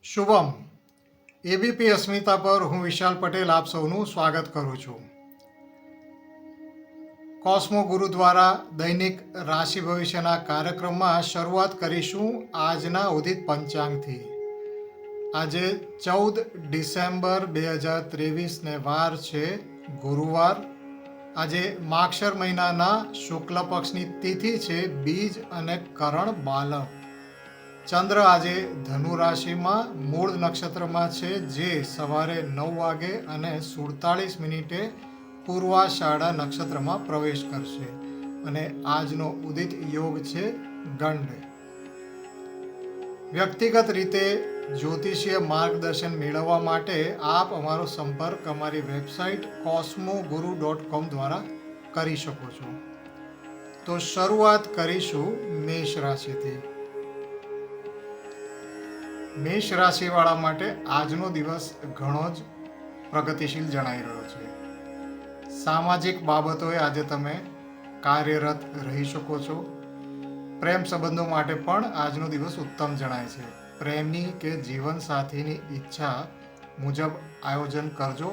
Shubham. ABP અસ્મિતા પર હું વિશાલ પટેલ આપ સૌનું સ્વાગત કરું છું. કોસ્મો ગુરુ દ્વારા દૈનિક રાશિ ભવિષ્યના કાર્યક્રમમાં શરૂઆત કરીશું આજના ઉદિત પંચાંગથી. આજે 14 ડિસેમ્બર 2023 વાર છે ગુરુવાર. આજે માક્ષર મહિનાના શુક્લ પક્ષની તિથિ છે બીજ અને કરણ બાલક. ચંદ્ર આજે ધનુ રાશિમાં મૂળ નક્ષત્રમાં છે, જે સવારે 9:47 પૂર્વાષાઢા નક્ષત્રમાં પ્રવેશ કરશે અને આજનો ઉદિત યોગ છે ગંડ. વ્યક્તિગત રીતે જ્યોતિષીય માર્ગદર્શન મેળવવા માટે આપ અમારો સંપર્ક અમારી વેબસાઇટ cosmoguru.com દ્વારા કરી શકો છો. તો શરૂઆત કરીશું મેષ રાશિથી. મેષ રાશિવાળા માટે આજનો દિવસ ઘણો જ પ્રગતિશીલ જણાઈ રહ્યો છે. સામાજિક બાબતોએ આજે તમે કાર્યરત રહી શકો છો. પ્રેમ સંબંધો માટે પણ આજનો દિવસ ઉત્તમ જણાય છે. પ્રેમી કે જીવનસાથીની ઈચ્છા મુજબ આયોજન કરજો.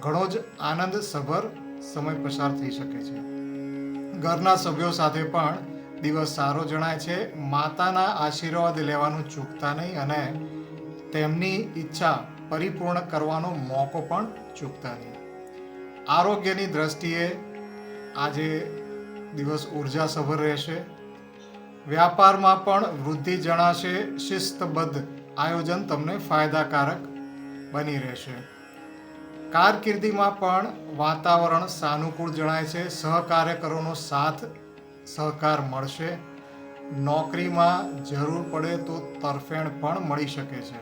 ઘણો જ આનંદસભર સમય પસાર થઈ શકે છે. ઘરના સભ્યો સાથે પણ દિવસ સારો જણાય છે. માતાના આશીર્વાદ લેવાનું ચૂકતા નહીં અને તેમની ઈચ્છા પરિપૂર્ણ કરવાનો મોકો પણ ચૂકતા નહીં. આરોગ્યની દ્રષ્ટિએ આજે દિવસ ઉર્જાસભર રહેશે. વ્યાપારમાં પણ વૃદ્ધિ જણાશે. શિસ્તબદ્ધ આયોજન તમને ફાયદાકારક બની રહેશે. કારકિર્દીમાં પણ વાતાવરણ સાનુકૂળ જણાય છે. સહકાર્યકરોનો સાથ સહકાર મળશે. નોકરીમાં જરૂર પડે તો તરફેણ પણ મળી શકે છે.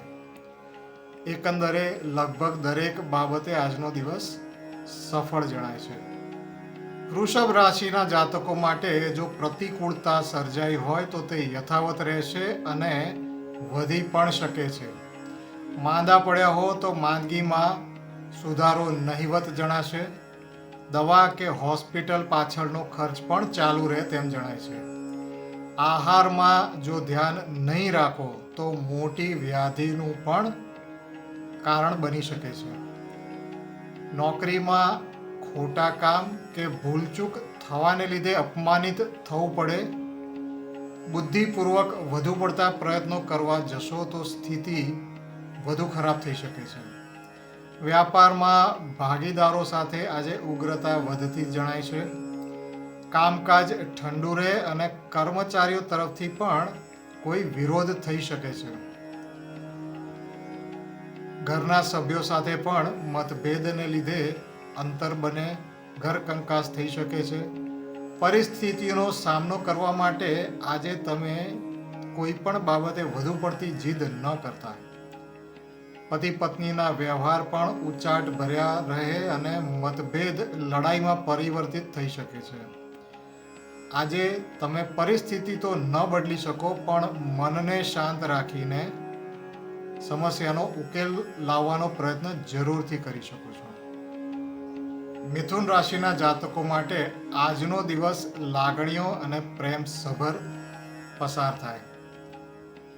એકંદરે લગભગ દરેક બાબતે આજનો દિવસ સફળ જણાય છે. વૃષભ રાશિના જાતકો માટે જો પ્રતિકૂળતા સર્જાઈ હોય તો તે યથાવત રહેશે અને વધી પણ શકે છે. માંદા પડ્યા હો તો માંદગીમાં સુધારો નહિવત જણાશે. દવા કે હોસ્પિટલ પાછળનો ખર્ચ પણ ચાલુ રહે તેમ જણાય છે. આહારમાં જો ધ્યાન નહીં રાખો તો મોટી વ્યાધિનું પણ કારણ બની શકે છે. નોકરીમાં ખોટા કામ કે ભૂલચૂક થવાને લીધે અપમાનિત થવું પડે. બુદ્ધિપૂર્વક વધુ પડતા પ્રયત્નો કરવા જશો તો સ્થિતિ વધુ ખરાબ થઈ શકે છે. વ્યાપારમાં ભાગીદારો સાથે આજે ઉગ્રતા વધતી જણાય છે. કામકાજ ઠંડુ રહે અને કર્મચારીઓ તરફથી પણ કોઈ વિરોધ થઈ શકે છે. ઘરના સભ્યો સાથે પણ મતભેદને લીધે અંતર બને, ઘર કંકાસ થઈ શકે છે. પરિસ્થિતિનો સામનો કરવા માટે આજે તમે કોઈ પણ બાબતે વધુ પડતી જીદ ન કરતા. પતિ પત્નીના વ્યવહાર પણ ઉચાટ ભર્યા રહે અને મતભેદ લડાઈમાં પરિવર્તિત થઈ શકે છે. આજે તમે પરિસ્થિતિ તો ન બદલી શકો પણ મનને શાંત રાખીને સમસ્યાનો ઉકેલ લાવવાનો પ્રયત્ન જરૂરથી કરી શકો છો. મિથુન રાશિના જાતકો માટે આજનો દિવસ લાગણીઓ અને પ્રેમસભર પસાર થાય.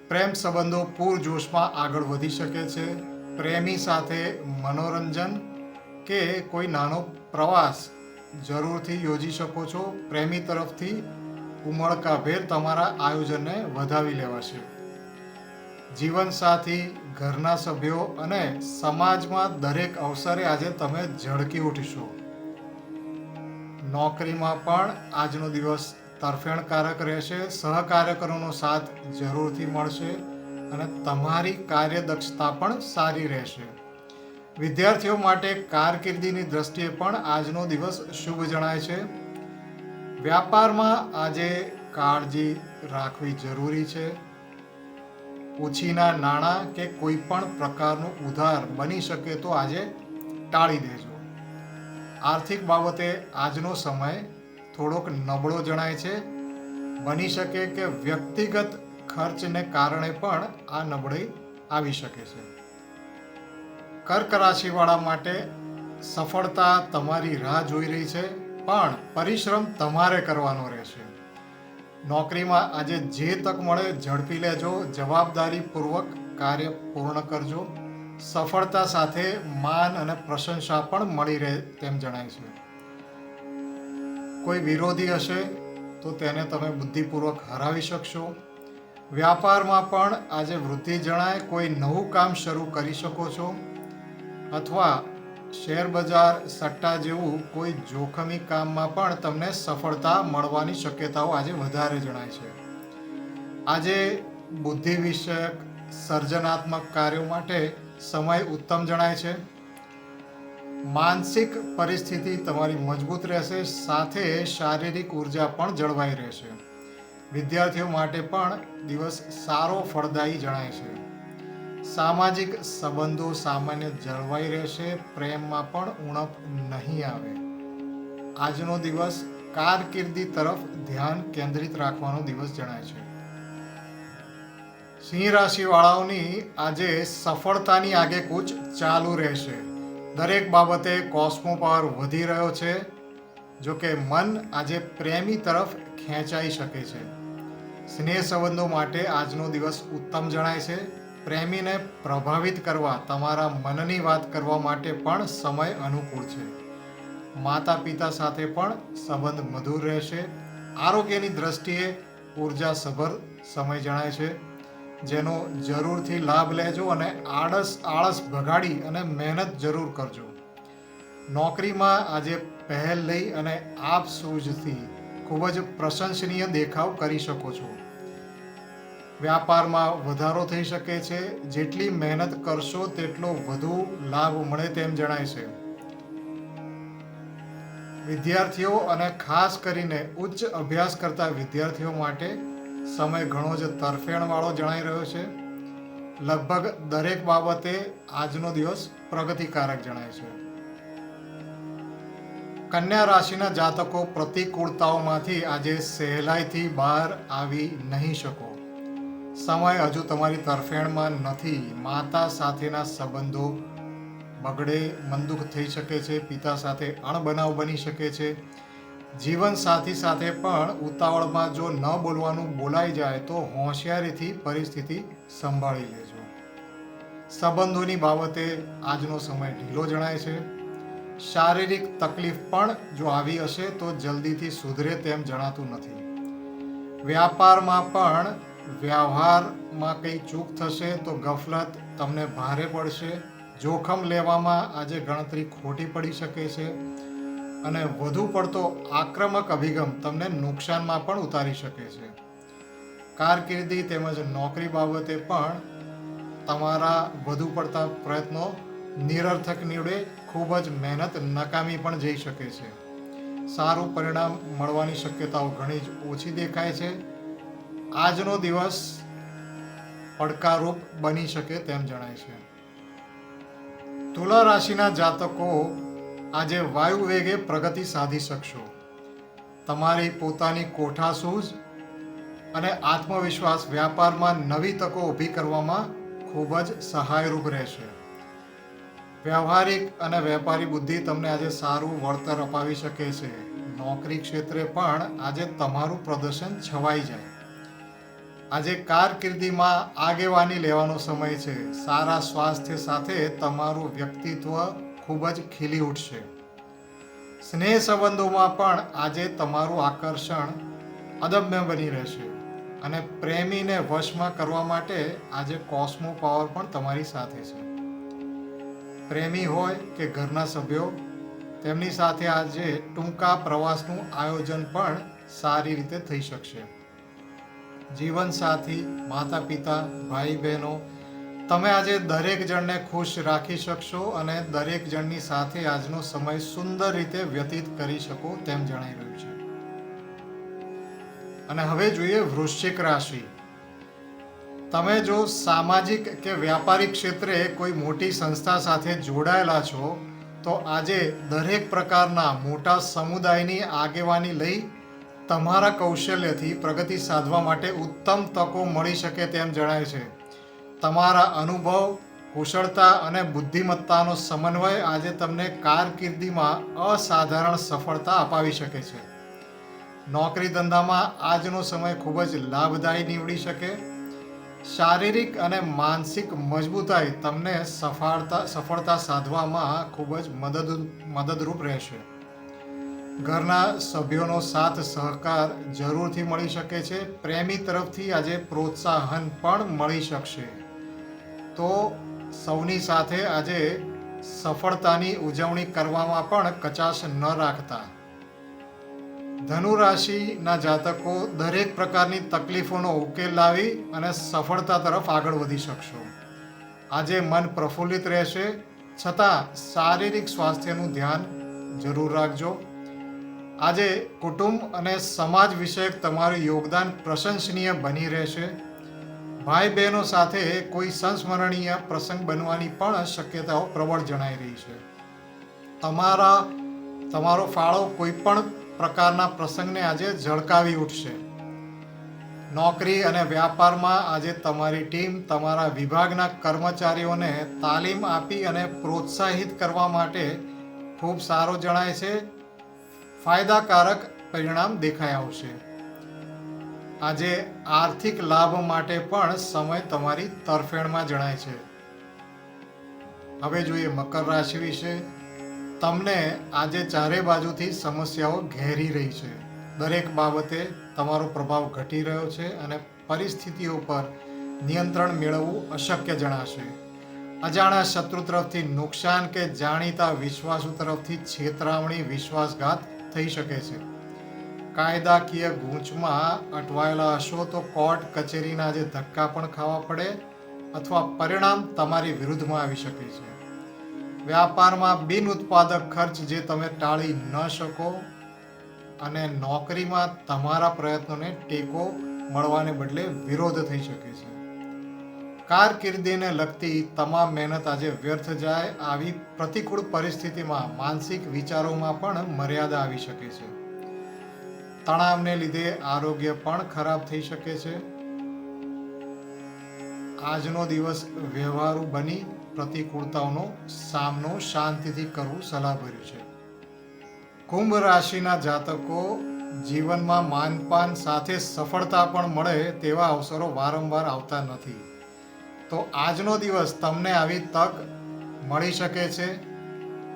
પ્રેમ સંબંધો પૂરજોશમાં આગળ વધી શકે છે. પ્રેમી સાથે મનોરંજન કે કોઈ નાનો પ્રવાસ જરૂરથી યોજી શકો છો. પ્રેમી તરફથી ઉમળકાભેર તમારા આયોજનને વધાવી લેવાશે. જીવનસાથી, ઘરના સભ્યો અને સમાજમાં દરેક અવસરે આજે તમે ઝળકી ઉઠશો. નોકરીમાં પણ આજનો દિવસ તરફેણકારક રહેશે. સહકાર્યકરોનો સાથ જરૂરથી મળશે અને તમારી કાર્યદક્ષતા પણ સારી રહેશે. વિદ્યાર્થીઓ માટે કારકિર્દીની દ્રષ્ટિએ પણ આજનો દિવસ શુભ જણાય છે. વ્યાપારમાં આજે કાળજી રાખવી જરૂરી છે. ઓછીના નાણાં કે કોઈ પણ પ્રકારનું ઉધાર બની શકે તો આજે ટાળી દેજો. આર્થિક બાબતે આજનો સમય થોડોક નબળો જણાય છે. બની શકે કે વ્યક્તિગત ખર્ચને કારણે પણ આ નબળાઈ આવી શકે છે. કર્ક રાશિવાળા માટે સફળતા તમારી રાહ જોઈ રહી છે, પણ પરિશ્રમ તમારે કરવાનો રહેશે. નોકરીમાં આજે જે તક મળે ઝડપી લેજો. જવાબદારીપૂર્વક કાર્ય પૂર્ણ કરજો. સફળતા સાથે માન અને પ્રશંસા પણ મળી રહે તેમ જણાય છે. કોઈ વિરોધી હશે તો તેને તમે બુદ્ધિપૂર્વક હરાવી શકશો. વ્યાપારમાં પણ આજે વૃદ્ધિ જણાય. કોઈ નવું કામ શરૂ કરી શકો છો અથવા શેર બજાર, સટ્ટા જેવું કોઈ જોખમી કામમાં પણ તમને સફળતા મળવાની શક્યતાઓ આજે વધારે જણાય છે. આજે બુદ્ધિ વિષયક સર્જનાત્મક કાર્યો માટે સમય ઉત્તમ જણાય છે. માનસિક પરિસ્થિતિ તમારી મજબૂત રહેશે, સાથે શારીરિક ઉર્જા પણ જળવાઈ રહેશે. વિદ્યાર્થીઓ માટે પણ દિવસ સારો ફળદાયી જણાય છે. સામાજિક સંબંધો સામાન્ય જળવાઈ રહેશે. પ્રેમમાં પણ ઉણપ નહીં આવે. આજનો દિવસ કારકિર્દી તરફ ધ્યાન કેન્દ્રિત રાખવાનો દિવસ જણાય છે. સિંહ રાશિ વાળાઓની આજે સફળતાની આગેકૂચ ચાલુ રહેશે. દરેક બાબતે કોસ્મો પાવર વધી રહ્યો છે. જો કે મન આજે પ્રેમી તરફ ખેંચાઈ શકે છે. સ્નેહ સંબંધો માટે આજનો દિવસ ઉત્તમ જણાય છે. પ્રેમીને પ્રભાવિત કરવા, તમારા મનની વાત કરવા માટે પણ સમય અનુકૂળ છે. માતા પિતા સાથે પણ સંબંધ મધુર રહેશે. આરોગ્યની દ્રષ્ટિએ ઉર્જાસભર સમય જણાય છે, જેનો જરૂરથી લાભ લેજો અને આળસ ભગાડી અને મહેનત જરૂર કરજો. નોકરીમાં આજે પહેલ લઈ અને આપસૂઝથી ખૂબ જ પ્રશંસનીય દેખાવ કરી શકો છો. વ્યાપારમાં વધારો થઈ શકે છે. જેટલી મહેનત કરશો તેટલો વધુ લાભ મળે તેમ જણાય છે. વિદ્યાર્થીઓ અને ખાસ કરીને ઉચ્ચ અભ્યાસ કરતા વિદ્યાર્થીઓ માટે સમય ઘણો જ તરફેણવાળો જણાઈ રહ્યો છે. લગભગ દરેક બાબતે આજનો દિવસ પ્રગતિકારક જણાય છે. કન્યા રાશિના જાતકો પ્રતિકૂળતાઓમાંથી આજે સહેલાઈથી બહાર આવી નહીં શકો. સમય હજુ તમારી તરફેણમાં નથી. માતા સાથેના સંબંધો બગડે, મનદુખ થઈ શકે છે. પિતા સાથે અણબનાવ બની શકે છે. જીવનસાથી સાથે પણ ઉતાવળમાં જો ન બોલવાનું બોલાઈ જાય તો હોશિયારીથી પરિસ્થિતિ સંભાળી લેજો. સંબંધોની બાબતે આજનો સમય ઢીલો જણાય છે. શારીરિક તકલીફ પણ જો આવી હશે તો જલ્દીથી સુધરે તેમ જણાતું નથી. વ્યાપારમાં પણ વ્યવહારમાં કંઈ ચૂક થશે તો ગફલત તમને ભારે પડશે. જોખમ લેવામાં આજે ગણતરી ખોટી પડી શકે છે અને વધુ પડતો આક્રમક અભિગમ તમને નુકસાનમાં પણ ઉતારી શકે છે. કારકિર્દી તેમજ નોકરી બાબતે પણ તમારા વધુ પડતા પ્રયત્નો નિરર્થક નીવડે. ખૂબ જ મહેનત નકામી પણ જઈ શકે છે. સારું પરિણામ મળવાની શક્યતાઓ ઘણી જ ઓછી દેખાય છે. આજનો દિવસ પડકારરૂપ બની શકે તેમ જણાય છે. તુલા રાશિના જાતકો આજે વાયુ વેગે પ્રગતિ સાધી શકશો. તમારી પોતાની કોઠાસૂઝ અને આત્મવિશ્વાસ વ્યાપારમાં નવી તકો ઊભી કરવામાં ખૂબ જ સહાયરૂપ રહેશે. વ્યવહારિક અને વેપારી બુદ્ધિ તમને આજે સારું વળતર અપાવી શકે છે. નોકરી ક્ષેત્રે પણ આજે તમારું પ્રદર્શન છવાઈ જાય. આજે કારકિર્દીમાં આગેવાની લેવાનો સમય છે. સારા સ્વાસ્થ્ય સાથે તમારું વ્યક્તિત્વ ખૂબ જ ખીલી ઉઠશે. સ્નેહ સંબંધોમાં પણ આજે તમારું આકર્ષણ અદમ્ય બની રહેશે અને પ્રેમીને વશમાં કરવા માટે આજે કોસ્મો પાવર પણ તમારી સાથે છે. પ્રેમી હોય કે ઘરના સભ્યો, તેમની સાથે આજે ટૂંકા પ્રવાસનું આયોજન પણ સારી રીતે થઈ શકશે. જીવનસાથી, માતા પિતા, ભાઈ બહેનો, તમે આજે દરેક જણને ખુશ રાખી શકશો અને દરેક જણની સાથે આજનો સમય સુંદર રીતે વ્યતીત કરી શકો તેમ જણાઈ રહ્યું છે. અને હવે જોઈએ વૃશ્ચિક રાશિ. તમે જો સામાજિક કે વ્યાપારિક ક્ષેત્રે કોઈ મોટી સંસ્થા સાથે જોડાયેલા છો તો આજે દરેક પ્રકારના મોટા સમુદાયની આગેવાની લઈ તમારા કૌશલ્યથી પ્રગતિ સાધવા માટે ઉત્તમ તકો મળી શકે તેમ જણાય છે. તમારા અનુભવ, કુશળતા અને બુદ્ધિમત્તાનો સમન્વય આજે તમને કારકિર્દીમાં અસાધારણ સફળતા અપાવી શકે છે. નોકરી ધંધામાં આજનો સમય ખૂબ જ લાભદાયી નીવડી શકે. શારીરિક અને માનસિક મજબૂતાઈ તમને સફળતા સાધવામાં ખૂબ જ મદદરૂપ રહેશે. ઘરના સભ્યોનો સાથ સહકાર જરૂરથી મળી શકે છે. પ્રેમી તરફથી આજે પ્રોત્સાહન પણ મળી શકશે. તો સૌની સાથે આજે સફળતાની ઉજવણી કરવામાં પણ કચાશ ન રાખતા. ધનુ રાશિના જાતકો દરેક પ્રકારની તકલીફોનો ઉકેલ લાવી અને સફળતા તરફ આગળ વધી શકશો. આજે મન પ્રફુલ્લિત રહેશે, છતાં શારીરિક સ્વાસ્થ્યનું ધ્યાન જરૂર રાખજો. આજે કુટુંબ અને સમાજ વિષયક તમારું યોગદાન પ્રશંસનીય બની રહેશે. ભાઈ બહેનો સાથે કોઈ સંસ્મરણીય પ્રસંગ બનવાની પણ શક્યતાઓ પ્રબળ જણાઈ રહી છે. તમારો ફાળો કોઈ પણ પ્રકારના પ્રસંગને આજે ઝળકાવી ઉઠશે. નોકરી અને વ્યાપારમાં આજે તમારી ટીમ તમારા વિભાગના કર્મચારીઓને તાલીમ આપી અને પ્રોત્સાહિત કરવા માટે ખૂબ સારો જણાય છે. ફાયદાકારક પરિણામ દેખાઈ આવશે. આજે આર્થિક લાભ માટે પણ સમય તમારી તરફેણમાં જણાય છે. હવે જોઈએ મકર રાશિ વિશે. તમને આજે ચારે બાજુથી સમસ્યાઓ ઘેરી રહી છે. દરેક બાબતે તમારો પ્રભાવ ઘટી રહ્યો છે અને પરિસ્થિતિઓ પર નિયંત્રણ મેળવવું અશક્ય જણાશે. અજાણ્યા શત્રુ તરફથી નુકસાન કે જાણીતા વિશ્વાસુ તરફથી છેતરામણી વિશ્વાસઘાત થઈ શકે છે. કાયદાકીય ગૂંચમાં અટવાયેલા હશો તો કોર્ટ કચેરીના જે ધક્કા પણ ખાવા પડે અથવા પરિણામ તમારી વિરુદ્ધમાં આવી શકે છે. વ્યાપારમાં બિન ઉત્પાદક ખર્ચ જે તમે ટાળી ન શકો અને નોકરીમાં તમારા પ્રયત્નોને ટેકો મળવાને બદલે વિરોધ થઈ શકે છે. કારકિર્દીને લગતી તમામ મહેનત આજે વ્યર્થ જાય. આવી પ્રતિકૂળ પરિસ્થિતિમાં માનસિક વિચારોમાં પણ મર્યાદા આવી શકે છે. તણાવને લીધે આરોગ્ય પણ ખરાબ થઈ શકે છે. આજનો દિવસ વ્યવહારુ બની પ્રતિકૂળતાઓનો સામનો શાંતિથી કરવું સલાહભર્યું છે. કુંભ રાશિના જાતકો જીવનમાં માનપાન સાથે સફળતા પણ મળે તેવા અવસરો વારંવાર આવતા નથી. તો આજનો દિવસ તમને આવી તક મળી શકે છે.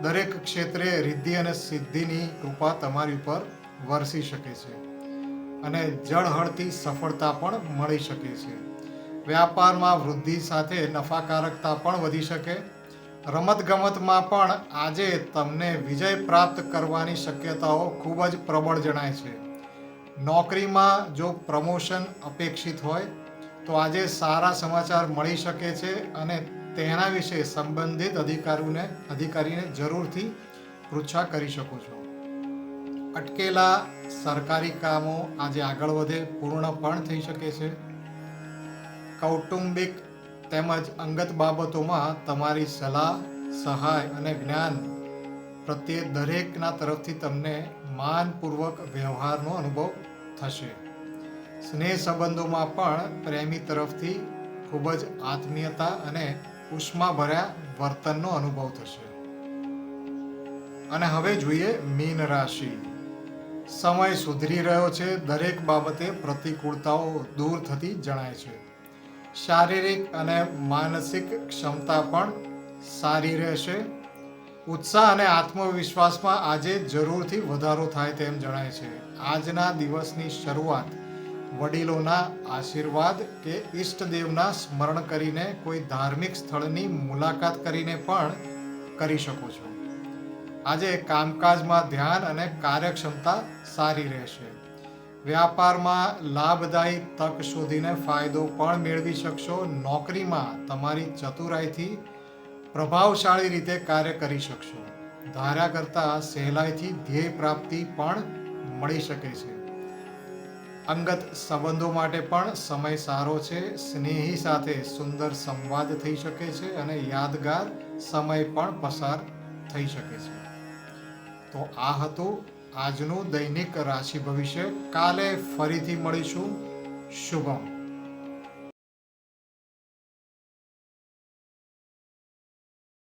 દરેક ક્ષેત્રે રિદ્ધિ અને સિદ્ધિની કૃપા તમારી ઉપર વરસી શકે છે અને જળહળતી સફળતા પણ મળી શકે છે. વ્યાપારમાં વૃદ્ધિ સાથે નફાકારકતા પણ વધી શકે. રમતગમતમાં પણ આજે તમને વિજય પ્રાપ્ત કરવાની શક્યતાઓ ખૂબ જ પ્રબળ જણાય છે. નોકરીમાં જો પ્રમોશન અપેક્ષિત હોય તો આજે સારા સમાચાર મળી શકે છે અને તેના વિશે સંબંધિત અધિકારીને જરૂરથી પૃચ્છા કરી શકો છો. અટકેલા સરકારી કામો આજે આગળ વધે પૂર્ણ પણ થઈ શકે છે. કૌટુંબિક તેમજ અંગત બાબતોમાં તમારી સલાહ, સહાય અને જ્ઞાન પ્રત્યે દરેકના તરફથી તમને માનપૂર્વક વ્યવહારનો અનુભવ થશે. સ્નેહ સંબંધોમાં પણ પ્રેમી તરફથી ખૂબ જ આત્મીયતા અને ઉષ્માભર્યા વર્તનનો અનુભવ થશે. અને હવે જોઈએ મીન રાશિ. સમય સુધરી રહ્યો છે. દરેક બાબતે પ્રતિકૂળતાઓ દૂર થતી જણાય છે. શારીરિક અને માનસિક ક્ષમતા પણ સારી રહેશે. ઉત્સાહ અને આત્મવિશ્વાસમાં આજે જરૂરથી વધારો થાય તેમ જણાય છે. આજના દિવસની શરૂઆત વડીલોના આશીર્વાદ કે ઈષ્ટદેવના સ્મરણ કરીને કોઈ ધાર્મિક સ્થળની મુલાકાત કરીને પણ કરી શકો છો. આજે કામકાજમાં ધ્યાન અને કાર્યક્ષમતા સારી રહેશે. વ્યાપારમાં લાભદાયી તક શોધીને ફાયદો પણ મેળવી શકશો. નોકરીમાં તમારી ચતુરાઈથી પ્રભાવશાળી રીતે કાર્ય કરી શકશો. ધાર્યા કરતાં સહેલાઈથી ધ્યેય પ્રાપ્તિ પણ મળી શકે છે. અંગત સંબંધો માટે પણ સમય સારો છે. સ્નેહી સાથે સુંદર સંવાદ થઈ શકે છે અને યાદગાર સમય પણ પસાર થઈ શકે છે. તો આ હતું આજનું દૈનિક રાશિ ભવિષ્ય. કાલે ફરીથી મળીશું. શુભમ.